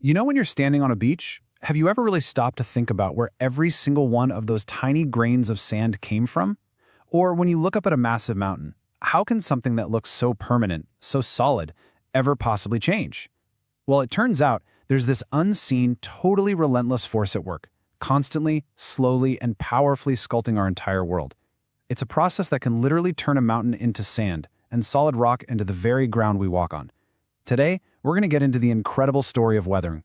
You know when you're standing on a beach, have you ever really stopped to think about where every single one of those tiny grains of sand came from? Or when you look up at a massive mountain, how can something that looks so permanent, so solid, ever possibly change? Well, it turns out there's this unseen, totally relentless force at work, constantly, slowly, and powerfully sculpting our entire world. It's a process that can literally turn a mountain into sand and solid rock into the very ground we walk on. Today, we're going to get into the incredible story of weathering.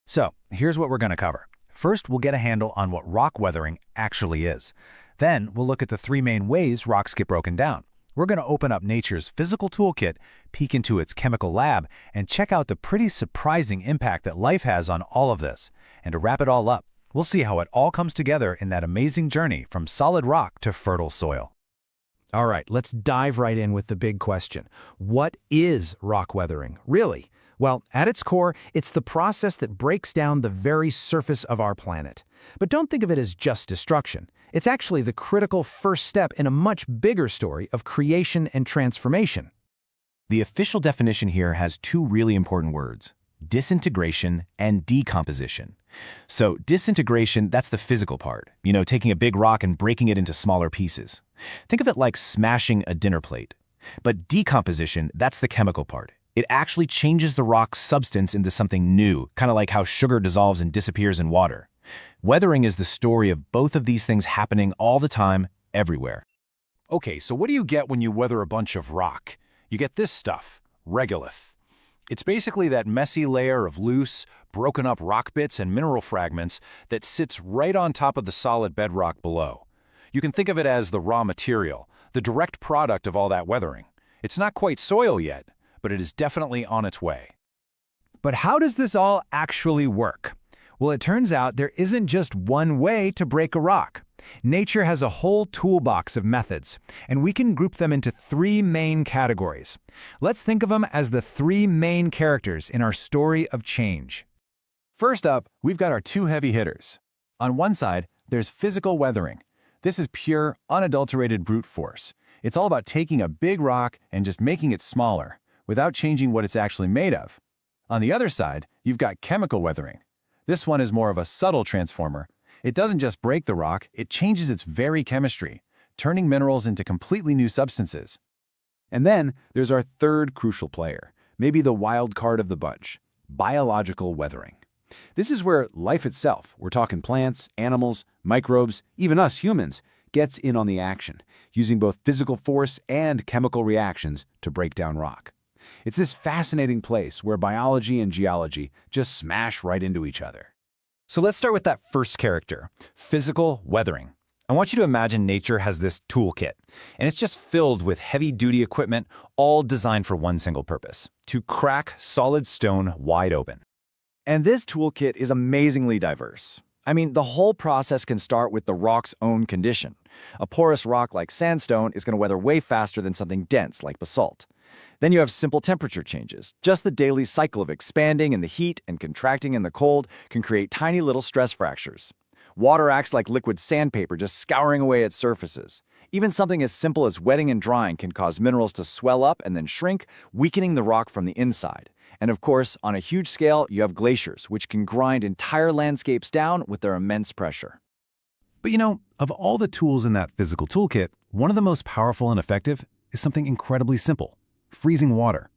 So, here's what we're going to cover. First, we'll get a handle on what rock weathering actually is. Then, we'll look at the three main ways rocks get broken down. We're going to open up nature's physical toolkit, peek into its chemical lab, and check out the pretty surprising impact that life has on all of this. And to wrap it all up, we'll see how it all comes together in that amazing journey from solid rock to fertile soil. All right, let's dive right in with the big question. What is rock weathering, really? Well, at its core, it's the process that breaks down the very surface of our planet. But don't think of it as just destruction. It's actually the critical first step in a much bigger story of creation and transformation. The official definition here has two really important words: disintegration and decomposition. So disintegration, that's the physical part, taking a big rock and breaking it into smaller pieces. Think of it like smashing a dinner plate. But decomposition, that's the chemical part. It actually changes the rock's substance into something new, kind of like how sugar dissolves and disappears in water. Weathering is the story of both of these things happening all the time, everywhere. Okay, so what do you get when you weather a bunch of rock? You get this stuff, regolith. It's basically that messy layer of loose, broken up rock bits and mineral fragments that sits right on top of the solid bedrock below. You can think of it as the raw material, the direct product of all that weathering. It's not quite soil yet, but it is definitely on its way. But how does this all actually work? Well, it turns out there isn't just one way to break a rock. Nature has a whole toolbox of methods, and we can group them into three main categories. Let's think of them as the three main characters in our story of change. First up, we've got our two heavy hitters. On one side, there's physical weathering. This is pure, unadulterated brute force. It's all about taking a big rock and just making it smaller, without changing what it's actually made of. On the other side, you've got chemical weathering. This one is more of a subtle transformer. It doesn't just break the rock, it changes its very chemistry, turning minerals into completely new substances. And then there's our third crucial player, maybe the wild card of the bunch: biological weathering. This is where life itself, we're talking plants, animals, microbes, even us humans, gets in on the action, using both physical force and chemical reactions to break down rock. It's this fascinating place where biology and geology just smash right into each other. So let's start with that first character, physical weathering. I want you to imagine nature has this toolkit, and it's just filled with heavy-duty equipment, all designed for one single purpose: to crack solid stone wide open. And this toolkit is amazingly diverse. I mean, the whole process can start with the rock's own condition. A porous rock like sandstone is going to weather way faster than something dense like basalt. Then you have simple temperature changes. Just the daily cycle of expanding in the heat and contracting in the cold can create tiny little stress fractures. Water acts like liquid sandpaper, just scouring away at surfaces. Even something as simple as wetting and drying can cause minerals to swell up and then shrink, weakening the rock from the inside. And of course, on a huge scale, you have glaciers, which can grind entire landscapes down with their immense pressure. But of all the tools in that physical toolkit, one of the most powerful and effective is something incredibly simple: freezing water.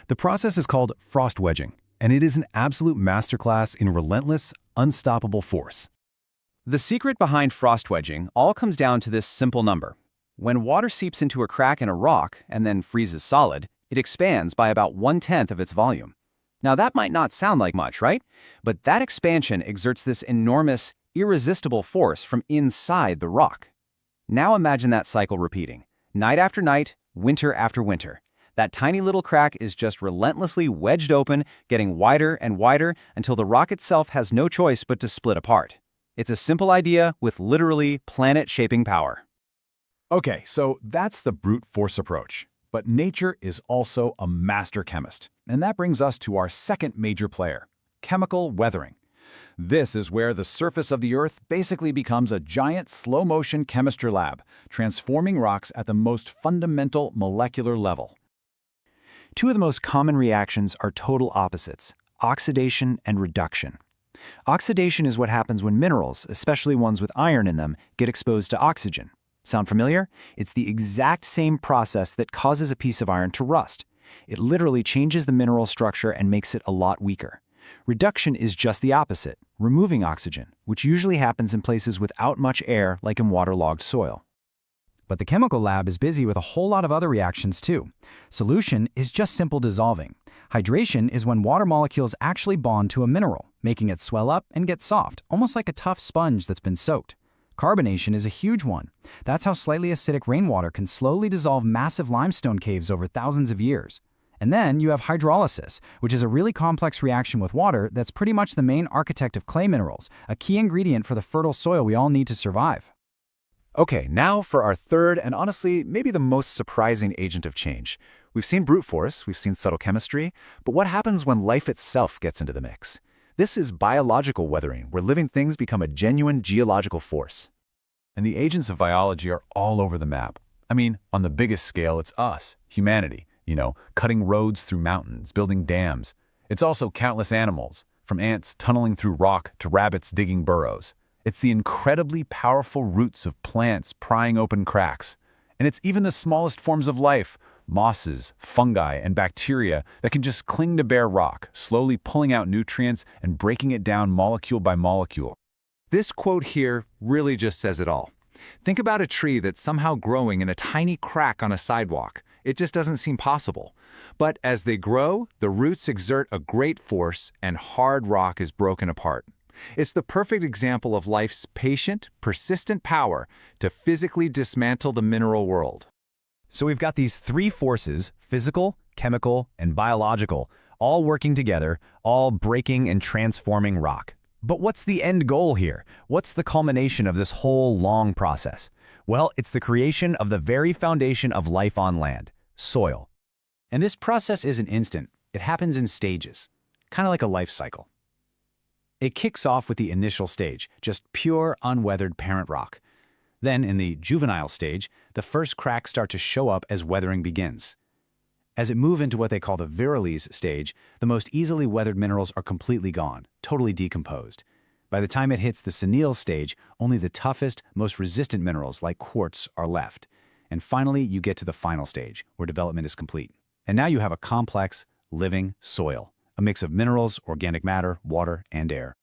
The process is called frost wedging, and it is an absolute masterclass in relentless, unstoppable force. The secret behind frost wedging all comes down to this simple number. When water seeps into a crack in a rock and then freezes solid, it expands by about 1/10 of its volume. Now that might not sound like much, right? But that expansion exerts this enormous, irresistible force from inside the rock. Now imagine that cycle repeating, night after night, winter after winter. That tiny little crack is just relentlessly wedged open, getting wider and wider until the rock itself has no choice but to split apart. It's a simple idea with literally planet-shaping power. Okay, so that's the brute force approach. But nature is also a master chemist. And that brings us to our second major player: chemical weathering. This is where the surface of the Earth basically becomes a giant slow-motion chemistry lab, transforming rocks at the most fundamental molecular level. Two of the most common reactions are total opposites: oxidation and reduction. Oxidation is what happens when minerals, especially ones with iron in them, get exposed to oxygen. Sound familiar? It's the exact same process that causes a piece of iron to rust. It literally changes the mineral structure and makes it a lot weaker. Reduction is just the opposite, removing oxygen, which usually happens in places without much air, like in waterlogged soil. But the chemical lab is busy with a whole lot of other reactions too. Solution is just simple dissolving. Hydration is when water molecules actually bond to a mineral, making it swell up and get soft, almost like a tough sponge that's been soaked. Carbonation is a huge one. That's how slightly acidic rainwater can slowly dissolve massive limestone caves over thousands of years. And then you have hydrolysis, which is a really complex reaction with water that's pretty much the main architect of clay minerals, a key ingredient for the fertile soil we all need to survive. Okay, now for our third and honestly, maybe the most surprising agent of change. We've seen brute force, we've seen subtle chemistry, but what happens when life itself gets into the mix? This is biological weathering, where living things become a genuine geological force. And the agents of biology are all over the map. I mean, on the biggest scale, it's us, humanity, cutting roads through mountains, building dams. It's also countless animals, from ants tunneling through rock to rabbits digging burrows. It's the incredibly powerful roots of plants prying open cracks. And it's even the smallest forms of life, mosses, fungi, and bacteria that can just cling to bare rock, slowly pulling out nutrients and breaking it down molecule by molecule. This quote here really just says it all. Think about a tree that's somehow growing in a tiny crack on a sidewalk. It just doesn't seem possible. But as they grow, the roots exert a great force and hard rock is broken apart. It's the perfect example of life's patient, persistent power to physically dismantle the mineral world. So we've got these three forces, physical, chemical, and biological, all working together, all breaking and transforming rock. But what's the end goal here? What's the culmination of this whole long process? Well, it's the creation of the very foundation of life on land, soil. And this process isn't instant. It happens in stages, kind of like a life cycle. It kicks off with the initial stage, just pure, unweathered parent rock. Then, in the juvenile stage, the first cracks start to show up as weathering begins. As it moves into what they call the virilise stage, the most easily weathered minerals are completely gone, totally decomposed. By the time it hits the senile stage, only the toughest, most resistant minerals like quartz are left. And finally, you get to the final stage, where development is complete. And now you have a complex, living soil, a mix of minerals, organic matter, water, and air.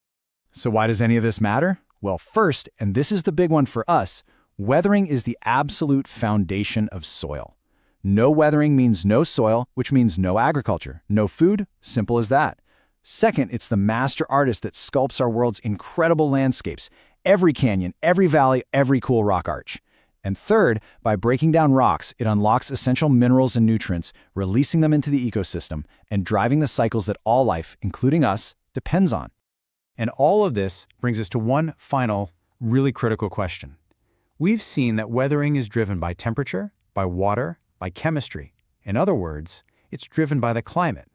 So why does any of this matter? Well, first, and this is the big one for us, weathering is the absolute foundation of soil. No weathering means no soil, which means no agriculture, no food, simple as that. Second, it's the master artist that sculpts our world's incredible landscapes, every canyon, every valley, every cool rock arch. And third, by breaking down rocks, it unlocks essential minerals and nutrients, releasing them into the ecosystem and driving the cycles that all life, including us, depends on. And all of this brings us to one final, really critical question. We've seen that weathering is driven by temperature, by water, by chemistry. In other words, it's driven by the climate.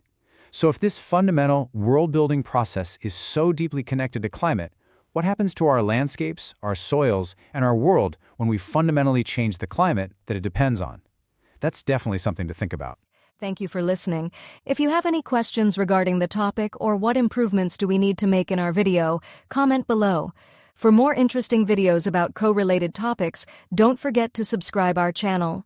So if this fundamental world-building process is so deeply connected to climate, what happens to our landscapes, our soils, and our world when we fundamentally change the climate that it depends on? That's definitely something to think about. Thank you for listening. If you have any questions regarding the topic or what improvements do we need to make in our video, comment below. For more interesting videos about correlated topics, don't forget to subscribe our channel.